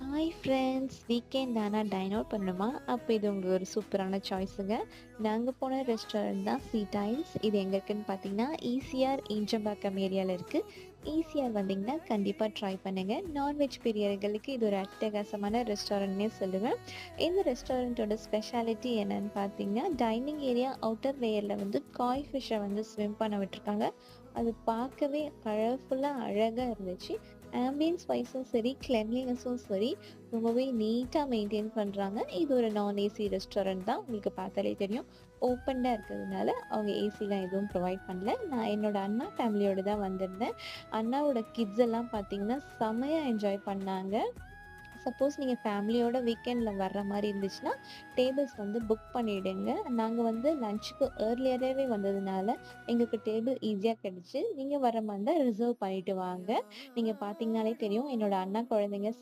Hi friends, weekend ஆனால் time out பண்ணணுமா? அப்போ இது உங்களுக்கு ஒரு சூப்பரான சாய்ஸுங்க. நாங்கள் போன ரெஸ்டாரண்ட் தான் சீ டைல்ஸ். இது எங்கே இருக்குன்னு பார்த்தீங்கன்னா ஈசிஆர் ஈஞ்சம்பாக்கம் ஏரியாவில் இருக்குது. ஈசிஆர் வந்தீங்கன்னா கண்டிப்பாக ட்ரை பண்ணுங்கள். நான்வெஜ் பிரியர்களுக்கு இது ஒரு அட்டகாசமான ரெஸ்டாரண்ட்னே சொல்லுவேன். இந்த ரெஸ்டாரண்ட்டோட ஸ்பெஷாலிட்டி என்னன்னு பார்த்தீங்கன்னா, டைனிங் ஏரியா அவுட்டர் லேயரில் வந்து காய் ஃபிஷ்ஷை வந்து ஸ்விம் பண்ண விட்டுருக்காங்க. அது பார்க்கவே கலர்ஃபுல்லாக அழகாக இருந்துச்சு. ஆம்பியன்ஸ் வைஸும் சரி, கிளென்லினஸும் சரி, ரொம்பவே நீட்டாக மெயின்டைன் பண்ணுறாங்க. இது ஒரு நான் ஏசி ரெஸ்டாரண்ட் தான். உங்களுக்கு பார்த்தாலே தெரியும். ஓப்பன்டாக இருக்கிறதுனால அவங்க ஏசிலாம் எதுவும் ப்ரொவைட் பண்ணல. நான் என்னோட அண்ணா ஃபேமிலியோடு தான் வந்திருந்தேன். அண்ணாவோட கிட்ஸ் எல்லாம் பார்த்தீங்கன்னா செமையாக என்ஜாய் பண்ணாங்க. சப்போஸ் நீங்கள் ஃபேமிலியோட வீக்கெண்டில் வர்ற மாதிரி இருந்துச்சுன்னா டேபிள்ஸ் வந்து புக் பண்ணிவிடுங்க. நாங்கள் வந்து லஞ்சுக்கு ஏர்லியராகவே வந்ததுனால எங்களுக்கு டேபிள் ஈஸியாக கிடச்சி. நீங்கள் வர மாதிரி இருந்தால் ரிசர்வ் பண்ணிவிட்டு வாங்க. நீங்கள் பார்த்தீங்கனாலே தெரியும், என்னோட அண்ணா குழந்தைங்க